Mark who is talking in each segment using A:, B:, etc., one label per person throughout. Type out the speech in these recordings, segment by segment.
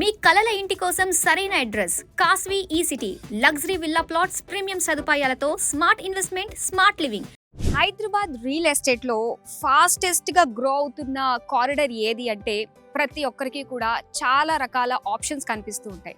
A: మీ కలల ఇంటి కోసం సరైన అడ్రస్ కాస్వి ఈ city luxury villa plots premium సదుపాయాలతో smart investment smart living. Hyderabad real estate లో ఫాస్టెస్ట్ గా గ్రో అవుతున్న కారిడార్ ఏది అంటే ప్రతి ఒక్కరికి కూడా చాలా రకాల ఆప్షన్స్ కనిపిస్తూ ఉంటాయి.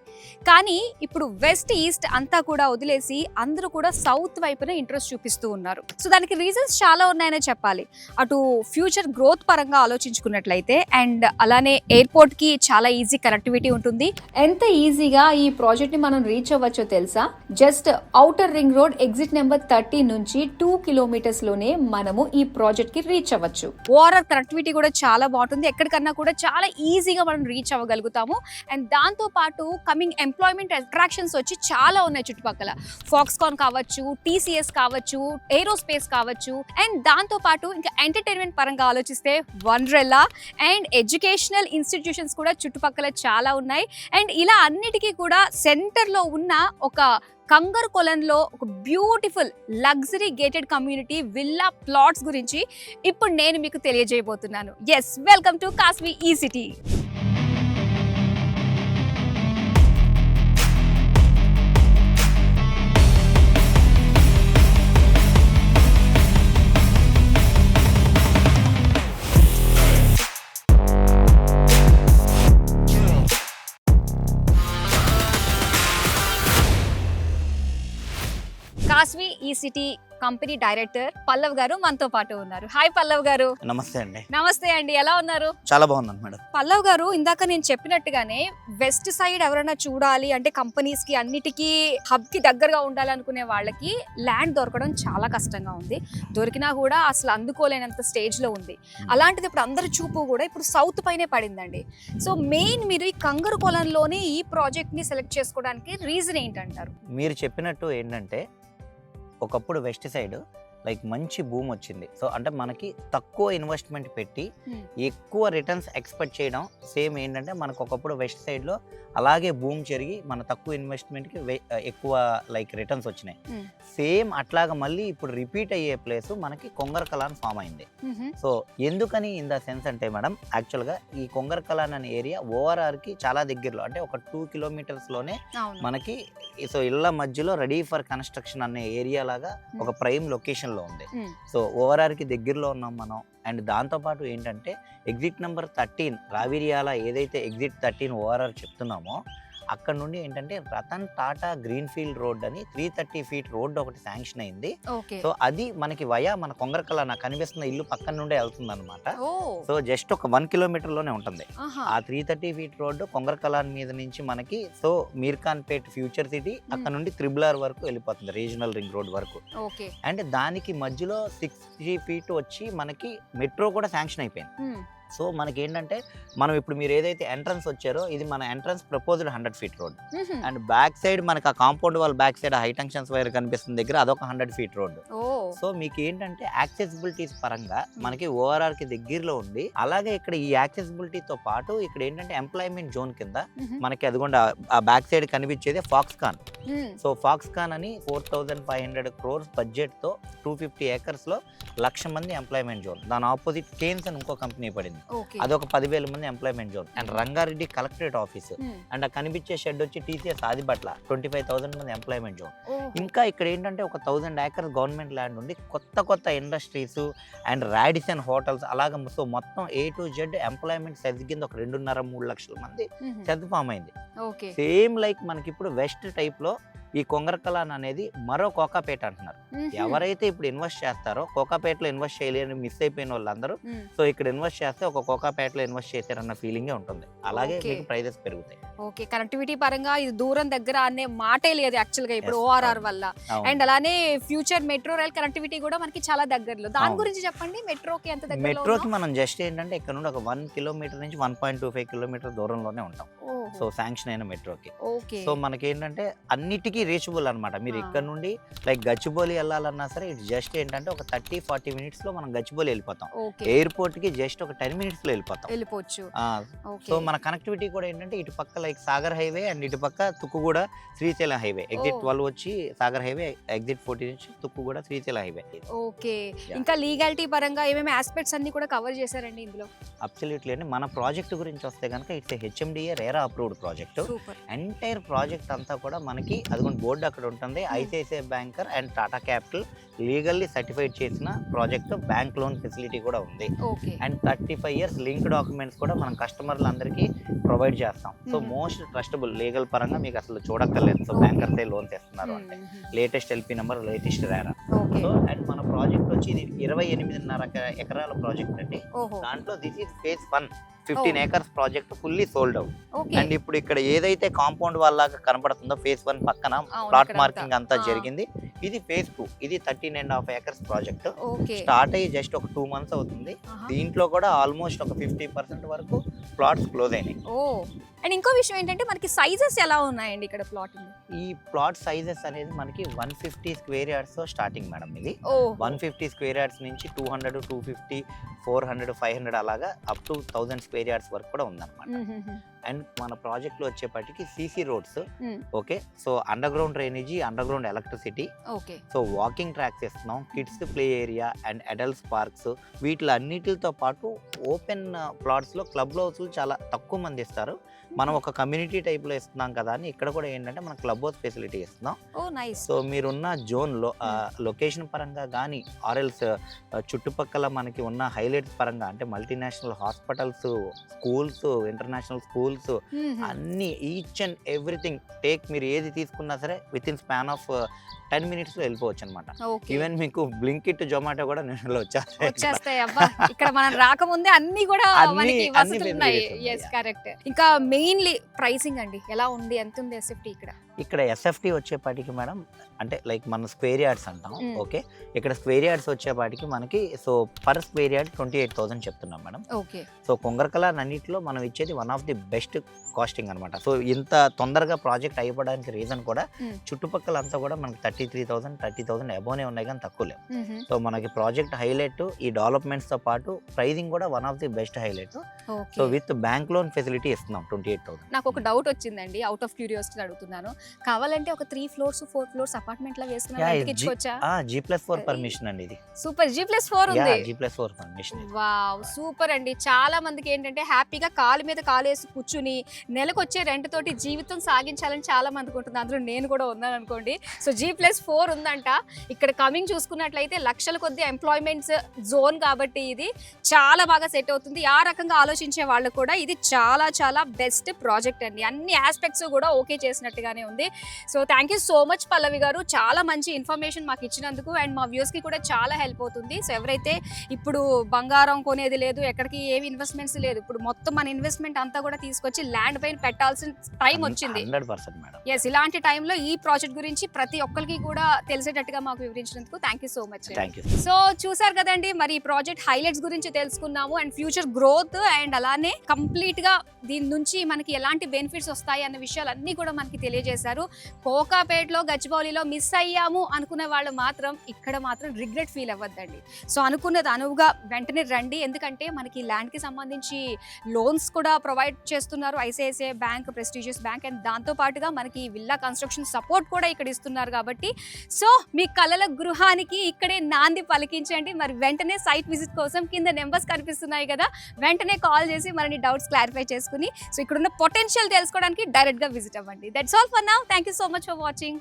A: కానీ ఇప్పుడు వెస్ట్ ఈస్ట్ అంతా కూడా వదిలేసి అందరూ కూడా సౌత్ వైపున ఇంట్రెస్ట్ చూపిస్తూ ఉన్నారు. సో దానికి రీజన్స్ చాలా ఉన్నాయనే చెప్పాలి. అటు ఫ్యూచర్ గ్రోత్ పరంగా ఆలోచించుకున్నట్లయితే అండ్ అలానే ఎయిర్పోర్ట్ కి చాలా ఈజీ కనెక్టివిటీ ఉంటుంది. ఎంత ఈజీగా ఈ ప్రాజెక్ట్ ని మనం రీచ్ అవ్వచ్చో తెలుసా? Just outer ring road exit number 30 నుంచి 2 కిలోమీటర్స్ లోనే మనము ఈ ప్రాజెక్ట్ కి రీచ్ అవ్వచ్చు. ఓవరాల్ కనెక్టివిటీ కూడా చాలా బాగుంటుంది. ఎక్కడికన్నా కూడా చాలా ఈజీగా మనం రీచ్ అవ్వగలుగుతాము. అండ్ దాంతో పాటు కమింగ్ ఎంప్లాయ్మెంట్ అట్రాక్షన్స్ వచ్చి చాలా ఉన్నాయి చుట్టుపక్కల. ఫాక్స్కాన్ కావచ్చు, TCS కావచ్చు, ఏరోస్పేస్ కావచ్చు. అండ్ దాంతో పాటు ఇంకా ఎంటర్టైన్మెంట్ పరంగా ఆలోచిస్తే వండర్లా అండ్ ఎడ్యుకేషనల్ ఇన్స్టిట్యూషన్స్ కూడా చుట్టుపక్కల చాలా ఉన్నాయి. అండ్ ఇలా అన్నిటికీ కూడా సెంటర్లో ఉన్న ఒక కంగర్ కొలన్లో ఒక beautiful luxury gated community villa plots గురించి ఇప్పుడు నేను మీకు తెలియజేయబోతున్నాను. ఎస్, వెల్కమ్ టు కాస్వి ఈ సిటీ. కాస్వి ఈ సిటీ కంపెనీ డైరెక్టర్ పల్లవ్ గారు మనతో పాటు ఉన్నారు. హాయ్ పల్లవ్ గారు.
B: నమస్తే అండి.
A: నమస్తే అండి, ఎలా ఉన్నారు?
B: చాలా బాగున్నాను మేడం.
A: పల్లవ్ గారు, ఇందాక నేను చెప్పినట్టుగానే వెస్ట్ సైడ్ ఎవరైనా చూడాలి అంటే కంపెనీస్ కి అన్నిటికీ హబ్ కి దగ్గరగా ఉండాలనుకునే వాళ్ళకి ల్యాండ్ దొరకడం చాలా కష్టంగా ఉంది. దొరికినా కూడా అసలు అందుకోలేనంత స్టేజ్ లో ఉంది. అలాంటిది ఇప్పుడు అందరి చూపు కూడా ఇప్పుడు సౌత్ పైనే పడిందండి. సో మెయిన్ మీరు ఈ కంగరు కొలంలోనే ఈ ప్రాజెక్ట్ ని సెలెక్ట్ చేసుకోవడానికి రీజన్ ఏంటంటారు?
B: మీరు చెప్పినట్టు ఏంటంటే ఒకప్పుడు వెస్ట్ సైడ్ లైక్ మంచి భూమి వచ్చింది. సో అంటే మనకి తక్కువ ఇన్వెస్ట్మెంట్ పెట్టి ఎక్కువ రిటర్న్స్ ఎక్స్పెక్ట్ చేయడం. సేమ్ ఏంటంటే మనకు ఒకప్పుడు వెస్ట్ సైడ్లో అలాగే భూమి జరిగి మన తక్కువ ఇన్వెస్ట్మెంట్కి ఎక్కువ లైక్ రిటర్న్స్ వచ్చినాయి. సేమ్ అట్లాగా మళ్ళీ ఇప్పుడు రిపీట్ అయ్యే ప్లేస్ మనకి కొంగరకలాన్ ఫామ్ అయింది. సో ఎందుకని ఇన్ ద సెన్స్ అంటే మేడం, యాక్చువల్గా ఈ కొంగరకలాన్ అనే ఏరియా ఓఆర్ఆర్కి చాలా దగ్గరలో, అంటే ఒక 2 కిలోమీటర్స్లోనే మనకి సో ఇళ్ళ మధ్యలో రెడీ ఫర్ కన్స్ట్రక్షన్ అనే ఏరియా లాగా ఒక ప్రైమ్ లొకేషన్ లో ఉంది. సో ఓఆర్ఆర్ కి దగ్గరలో ఉన్నాం మనం. అండ్ దాంతో పాటు ఏంటంటే ఎగ్జిట్ నెంబర్ 13 రావిరియాల ఏదైతే ఎగ్జిట్ 13 ఓఆర్ఆర్ చెప్తున్నామో అక్కడ నుండి ఏంటంటే Ratan Tata green field road అని 330 ఫీట్ రోడ్ ఒకటి శాంక్షన్ అయింది. సో అది మనకి వయా మన కొంగరకల నాకు కనిపిస్తున్న ఇల్లు పక్కన నుండే వెళ్తుంది అనమాట. సో జస్ట్ ఒక 1 కిలోమీటర్ లోనే ఉంటుంది ఆ 330 ఫీట్ రోడ్డు. కొంగరకలాన్ మీద నుంచి మనకి సో మీర్ఖాన్ పేట్ ఫ్యూచర్ సిటీ, అక్కడ నుండి త్రిబుల్ వరకు వెళ్ళిపోతుంది, రీజనల్ రింగ్ రోడ్ వరకు. అండ్ దానికి మధ్యలో 60 ఫీట్ వచ్చి మనకి మెట్రో కూడా శాంక్షన్ అయిపోయింది. సో మనకి ఏంటంటే మనం ఇప్పుడు మీరు ఏదైతే ఎంట్రన్స్ వచ్చారో ఇది మన entrance proposed 100 feet road. And back side మనకి ఆ compound wall back side high tensions wire కనిపిస్తుంది దగ్గర అదొక 100 ఫీట్ రోడ్. సో మీకు ఏంటంటే యాక్సెసిబిలిటీస్ పరంగా మనకి ఓఆర్ఆర్ కి దగ్గరలో ఉంది. అలాగే ఇక్కడ ఈ యాక్సెసిబిలిటీతో పాటు ఇక్కడ ఏంటంటే ఎంప్లాయ్మెంట్ జోన్ కింద మనకి అదిగోండి ఆ బ్యాక్ సైడ్ కనిపించేది ఫాక్స్కాన్. సో ఫాక్స్కాన్ అని 4,500 crores బడ్జెట్ తో 250 acres లో 1,00,000 మంది ఎంప్లాయ్మెంట్ జోన్. దాని ఆపోజిట్ కేన్స్ అని ఇంకో కంపెనీ పడింది, అదొక 10,000 మంది employment zone. And Rangareddy collectorate office and ఆ కనిపించే షెడ్ వచ్చి TCS ఆదిబట్ల 25,000 మంది ఎంప్లాయ్మెంట్ జోన్. ఇంకా ఇక్కడ ఏంటంటే ఒక 1,000 acres గవర్నమెంట్ ల్యాండ్ ఉంది. కొత్త ఇండస్ట్రీస్ అండ్ రాడిసన్ హోటల్స్ అలాగే. సో మొత్తం A to Z employment SEZ కింద ఒక 2.5-3 లక్షల మంది సెజ్ ఫామ్ అయింది. సేమ్ లైక్ మనకి ఇప్పుడు వెస్ట్ టైప్ లో ఈ కొంగరకలాన్ అనేది మరో కోకాపేట అంటున్నారు. ఎవరైతే ఇప్పుడు ఇన్వెస్ట్ చేస్తారో కోకాపేటలో ఇన్వెస్ట్ చేయలేని మిస్ అయిపోయిన వాళ్ళందరూ సో ఇక్కడ ఇన్వెస్ట్ చేస్తే ఒక కోకాపేటలో ఇన్వెస్ట్ చేశారన్న ఫీలింగే ఉంటుంది. అలాగే మీకు ప్రైజెస్ పెరుగుతాయి.
A: ఓకే, కనెక్టివిటీ పరంగా ఇది దూరం దగ్గర అనే మాటే లేదు యాక్చువల్ గా ఇప్పుడు ఓఆర్ఆర్ వల్ల. అండ్ అలానే ఫ్యూచర్ మెట్రో రైల్ కనెక్టివిటీ కూడా మనకి చాలా దగ్గరలో. దాని గురించి చెప్పండి. మెట్రోకి ఎంత దగ్గర?
B: మెట్రోకి మనం జస్ట్ ఏంటంటే ఇక్కడ నుండి ఒక 1 కిలోమీటర్ నుంచి 1.25 కిలోమీటర్ దూరంలోనే ఉంటాం. సో శాంక్షన్ అయిన మెట్రోకి. సో మనకి ఏంటంటే అన్నిటికీ రీచబుల్ అనమాట. మీరు ఇక్కడ నుండి లైక్ గచ్చిబౌలి వెళ్ళాలన్నా సరే ఇట్ జస్ట్ ఏంటంటే ఒక 30-40 minutes లో మనం గచ్చిబౌలి వెళ్ళిపోతాం. ఎయిర్పోర్ట్ కి జస్ట్ ఒక 10 minutes లో వెళ్ళిపోవచ్చు. సో మన కనెక్టివిటీ కూడా ఏంటంటే ఇటు పక్క లైక్ సాగర్ హైవే అండ్ ఇటు పక్క తుక్కుగూడ శ్రీశైలం హైవే. ఎగ్జిట్ 12 వచ్చి సాగర్ హైవే, ఎగ్జిట్ 14 నుంచి తుక్కుగూడ శ్రీశైలం హైవే.
A: ఓకే, ఇంకా లీగాలిటీ పరంగా ఏమేమి ఆస్పెక్ట్స్ అన్ని కూడా కవర్ చేశారండి ఇందులో?
B: అబ్సల్యూట్లీ అండి. మన ప్రాజెక్ట్ గురించి వస్తే కనుక it's HMDA RERA approve approved project.
A: Super.
B: Entire project అంతా కూడా మనకి అదిగోండి బోర్డు అక్కడ ఉంటుంది, ICICI banker and Tata capital legally certified చేసిన ప్రాజెక్ట్. బ్యాంక్ లోన్ ఫెసిలిటీ కూడా ఉంది.
A: Okay.
B: And 35 years link documents కూడా మనం కస్టమర్లందరికీ ప్రొవైడ్ చేస్తాం. సో మోస్ట్ ట్రస్టబుల్ లీగల్ పరంగా మీకు అసలు చూడక్కర్లేదు. సో బ్యాంకర్సే లోన్స్ ఇస్తున్నారు అంటే latest LP number, latest RERA. So and మన ప్రాజెక్ట్ వచ్చి ఇది 28.5 ఎకరాల ప్రాజెక్ట్ అండి. దాంట్లో this is phase 1, 15 acres project fully sold out. And ఇప్పుడు ఇక్కడ ఏదైతే కాంపౌండ్ వాల్ లాగా కనబడుతుందో ఫేజ్ 1 పక్కన ప్లాట్ మార్కింగ్ అంతా జరిగింది. ఇది ఫేజ్ 2, ఇది 13.5 acres ప్రాజెక్ట్. స్టార్ట్ అయ్యి జస్ట్ ఒక 2 months అవుతుంది. దీంట్లో కూడా ఆల్మోస్ట్ ఒక 50% వరకు ప్లాట్స్ క్లోజ్ అయినాయి.
A: అండ్ ఇంకో విషయం ఏంటంటే మనకి సైజెస్ ఎలా ఉన్నాయండి ఇక్కడ ప్లాట్?
B: ఈ ప్లాట్ సైజెస్ అనేది మనకి 150 square yards తో స్టార్టింగ్ మేడం. ఇది 150 square yards నుంచి 200, 250, 400, 500 అలాగా అప్ టు 1000 square yards వరకు కూడా ఉందన్నమాట. అండ్ మన ప్రాజెక్ట్ లో వచ్చేపటికి CC roads, okay. So underground drainage, underground electricity, so walking tracks ఇస్తున్నాం, kids play area and adults parks. వీటిలన్నిటితో పాటు ఓపెన్ ప్లాట్స్ లో క్లబ్ హౌస్లు చాలా తక్కువ మంది ఇస్తారు. మనం ఒక కమ్యూనిటీ టైప్ లో ఇస్తున్నాం కదా అని ఇక్కడ కూడా ఏంటంటే మనం క్లబ్ హౌస్ ఫెసిలిటీ ఇస్తున్నాం. సో మీరున్న జోన్ లో లొకేషన్ పరంగా కానీ ఆర్ఎల్స్ చుట్టుపక్కల మనకి ఉన్న హైలైట్స్ పరంగా అంటే multinational hospitals, schools, international schools అన్ని ఈచ్ అండ్ ఎవ్రీథింగ్ టేక్ మీరు ఏది తీసుకున్నా సరే with in span of 10 minutes లో వెళ్ళిపోవచ్చు అనమాట. ఈవెన్ మీకు బ్లింకిట్, జొమాటో కూడా నేను
A: వచ్చేస్తాయి. ఇక్కడ మనం రాకముందే అన్ని కూడా మనకి వసతులు ఉన్నాయి. yes correct. ఇంకా మెయిన్లీ ప్రైసింగ్ అండి ఎలా ఉంది, ఎంత ఉంది ఎస్ఎఫ్టీ ఇక్కడ?
B: ఇక్కడ ఎస్ఎఫ్టీ వచ్చేపాటికి మేడం అంటే లైక్ మన స్క్వేర్ యార్డ్స్ అంటాం, ఓకే. ఇక్కడ స్క్వేర్ యార్డ్స్ వచ్చేపాటికి మనకి సో పర్ స్క్వేర్ యార్డ్ 28,000 చెప్తున్నాం మేడం.
A: ఓకే.
B: సో కొంగరకల అన్నింటిలో మనం ఇచ్చేది one of the best casting అనమాట. సో ఇంత తొందరగా ప్రాజెక్ట్ అయిపోవడానికి రీజన్ కూడా చుట్టుపక్కల అంతా కూడా మనకి 33,000, 30,000 అబోనే ఉన్నాయి కానీ తక్కువ లేవు. సో మనకి ప్రాజెక్ట్ హైలైట్ ఈ డెవలప్మెంట్స్ తో పాటు ప్రైజింగ్ కూడా one of the best highlight. So with bank loan facility ఇస్తున్నాం 28,000.
A: నాకు ఒక డౌట్ వచ్చిందండి, అవుట్ ఆఫ్ క్యూరియాసిటీ అడుగుతున్నాను. కావాలంటే ఒక 3 floors 4 floors అపార్ట్మెంట్ లా వేసుకున్నా
B: G+4 పర్మిషన్ అండి. ఇది
A: సూపర్. G+4 ఉంది.
B: G+4 permission.
A: వావ్ సూపర్ అండి. చాలా మందికి ఏంటంటే హ్యాపీగా కాలు మీద కాలేసి కూర్చుని నెలకు వచ్చే రెంట్ తోటి జీవితం సాగించాలని చాలా మందికి ఉంటుంది. అందులో నేను కూడా ఉన్నాను అనుకోండి. సో G+4 ఉందంట. ఇక్కడ కమింగ్ చూసుకున్నట్లయితే లక్షల కొద్ది ఎంప్లాయ్మెంట్స్ జోన్ కాబట్టి ఇది చాలా బాగా సెట్ అవుతుంది. ఆ రకంగా ఆలోచించే వాళ్ళకు కూడా ఇది చాలా చాలా బెస్ట్ ప్రాజెక్ట్ అండి. అన్ని ఆస్పెక్ట్స్ కూడా ఓకే చేసినట్టుగానే ఉంది. So thank you so much Pallavi garu, చాలా మంచి ఇన్ఫర్మేషన్ మాకు ఇచ్చినందుకు. అండ్ మా వ్యూస్ కి కూడా చాలా హెల్ప్ అవుతుంది. సో ఎవరైతే ఇప్పుడు బంగారం కొనేది లేదు, ఎక్కడికి ఏమి ఇన్వెస్ట్మెంట్స్ లేదు, ఇప్పుడు మొత్తం మన ఇన్వెస్ట్మెంట్ అంతా కూడా తీసుకొచ్చి ల్యాండ్ పైన పెట్టాల్సిన టైం వచ్చింది.
B: 100% మేడం.
A: ఎస్, ఇలాంటి టైంలో ఈ ప్రాజెక్ట్ గురించి ప్రతి ఒక్కరికి కూడా తెలిసేటట్టుగా మాకు వివరించినందుకు thank you so much. So చూసారు కదండి, మరి ఈ ప్రాజెక్ట్ హైలైట్స్ గురించి తెలుసుకున్నాము అండ్ ఫ్యూచర్ గ్రోత్ అండ్ అలానే కంప్లీట్ గా దీని నుంచి మనకి ఎలాంటి బెనిఫిట్స్ వస్తాయి అన్న విషయాలన్నీ కూడా మనకి తెలియజేశారు. కోకాపేటలో, గచ్చిబౌలిలో మిస్ అయ్యాము అనుకునే వాళ్ళు మాత్రం ఇక్కడ మాత్రం రిగ్రెట్ ఫీల్ అవ్వద్దండి. సో అనుకున్నది అనువుగా వెంటనే రండి. ఎందుకంటే మనకి ల్యాండ్ కి సంబంధించి లోన్స్ కూడా ప్రొవైడ్ చేస్తున్నారు ICICI bank, prestigious bank. And దాంతో పాటుగా మనకి విల్లా కన్స్ట్రక్షన్ సపోర్ట్ కూడా ఇక్కడ ఇస్తున్నారు. కాబట్టి సో మీ కలల గృహానికి ఇక్కడే నాంది పలికించండి. మరి వెంటనే సైట్ విజిట్ కోసం కింద నెంబర్స్ కనిపిస్తున్నాయి కదా, వెంటనే కాల్ చేసి మరిన్ని డౌట్స్ క్లారిఫై చేసుకుని సో ఇక్కడున్న పొటెన్షియల్ తెలుసుకోవడానికి డైరెక్ట్ గా విజిట్ అవ్వండి. That's all for now. Thank you so much for watching.